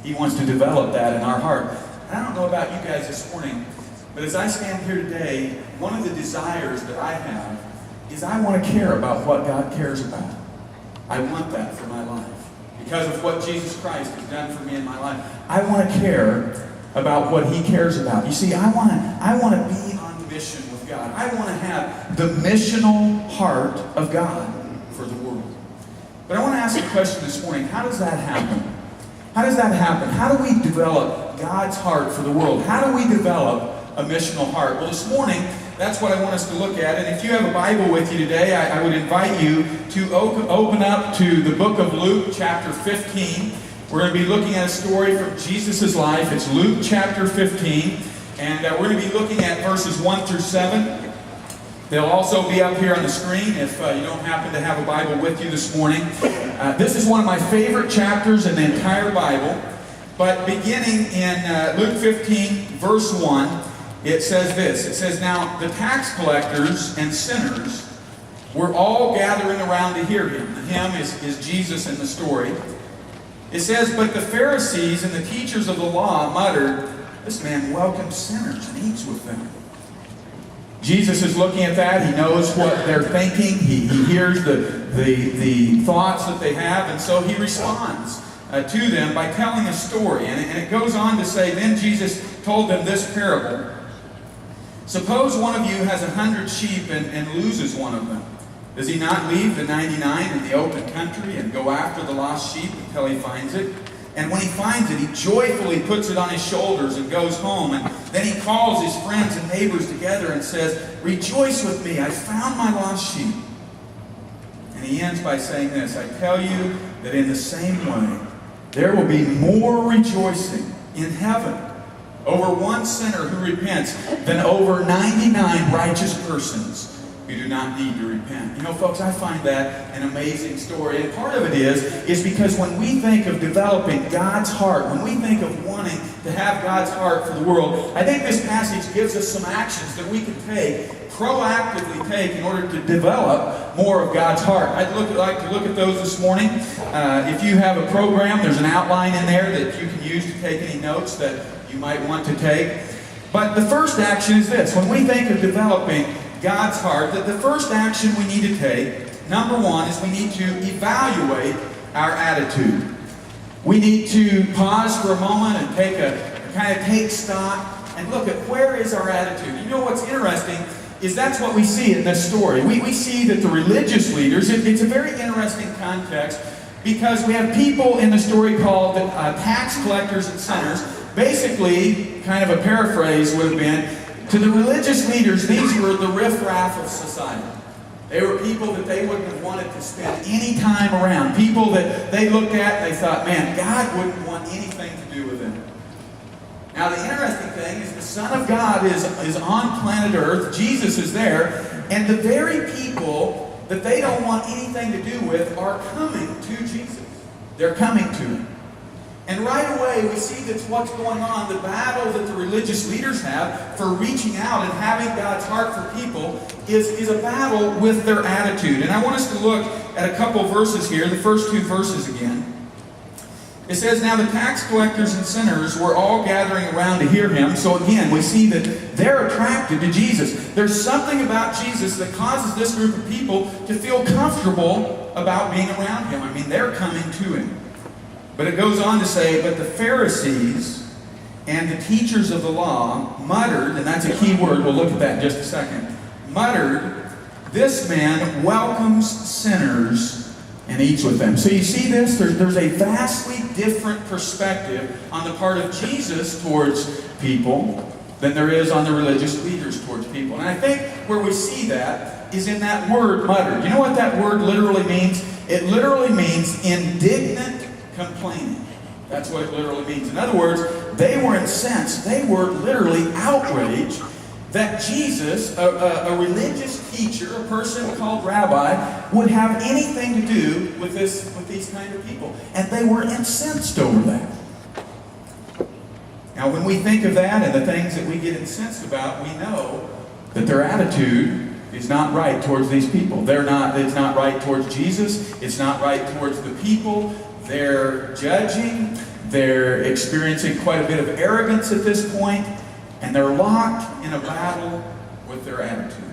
He wants to develop that in our heart. I don't know about you guys this morning, but as I stand here today, one of the desires that I have is I want to care about what God cares about. I want that for my life. Because of what Jesus Christ has done for me in my life, I want to care about what He cares about. You see, I want to be on mission with God. I want to have the missional heart of God for the world. But I want to ask a question this morning. How does that happen? How does that happen? How do we develop God's heart for the world? How do we develop a missional heart? Well, this morning, that's what I want us to look at. And if you have a Bible with you today, I would invite you to open up to the book of Luke, chapter 15. We're going to be looking at a story from Jesus' life. It's Luke chapter 15. And we're going to be looking at verses 1 through 7. They'll also be up here on the screen if you don't happen to have a Bible with you this morning. This is one of my favorite chapters in the entire Bible. But beginning in Luke 15, verse 1, it says this. It says, "Now the tax collectors and sinners were all gathering around to hear him." The him is Jesus in the story. It says, "But the Pharisees and the teachers of the law muttered, 'This man welcomes sinners and eats with them.'" Jesus is looking at that. He knows what they're thinking. He hears the thoughts that they have, and so he responds to them by telling a story. And it goes on to say, "Then Jesus told them this parable. Suppose one of you has 100 sheep and loses one of them. Does he not leave the 99 in the open country and go after the lost sheep until he finds it? And when he finds it, he joyfully puts it on his shoulders and goes home. And then he calls his friends and neighbors together and says, 'Rejoice with me, I found my lost sheep.' And he ends by saying this, 'I tell you that in the same way, there will be more rejoicing in heaven over one sinner who repents than over 99 righteous persons who do not need to repent.'" You know, folks, I find that an amazing story. And part of it is because when we think of developing God's heart, when we think of wanting to have God's heart for the world, I think this passage gives us some actions that we can proactively take in order to develop more of God's heart. I'd like to look at those this morning. If you have a program, there's an outline in there that you can use to take any notes that you might want to take. But the first action is this. When we think of developing God's heart, that the first action we need to take, number one, is we need to evaluate our attitude. We need to pause for a moment and take stock and look at where is our attitude. You know what's interesting is that's what we see in this story. We see that the religious leaders, it's a very interesting context because we have people in the story called tax collectors and sinners. Basically, kind of a paraphrase would have been, to the religious leaders, these were the riffraff of society. They were people that they wouldn't have wanted to spend any time around. People that they looked at and they thought, man, God wouldn't want anything to do with them. Now the interesting thing is the Son of God is on planet Earth. Jesus is there. And the very people that they don't want anything to do with are coming to Jesus. They're coming to Him. And right away, we see that's what's going on. The battle that the religious leaders have for reaching out and having God's heart for people is a battle with their attitude. And I want us to look at a couple verses here, the first two verses again. It says, "Now the tax collectors and sinners were all gathering around to hear him." So again, we see that they're attracted to Jesus. There's something about Jesus that causes this group of people to feel comfortable about being around him. I mean, they're coming to him. But it goes on to say, "But the Pharisees and the teachers of the law muttered," and that's a key word, we'll look at that in just a second, muttered, "This man welcomes sinners and eats with them." So you see this? There's a vastly different perspective on the part of Jesus towards people than there is on the religious leaders towards people. And I think where we see that is in that word, muttered. You know what that word literally means? It literally means indignant complaining. That's what it literally means. In other words, they were incensed. They were literally outraged that Jesus, a religious teacher, a person called rabbi, would have anything to do with these kind of people. And they were incensed over that. Now, when we think of that and the things that we get incensed about, we know that their attitude is not right towards these people. It's not right towards Jesus. It's not right towards the people. They're judging. They're experiencing quite a bit of arrogance at this point, and they're locked in a battle with their attitude.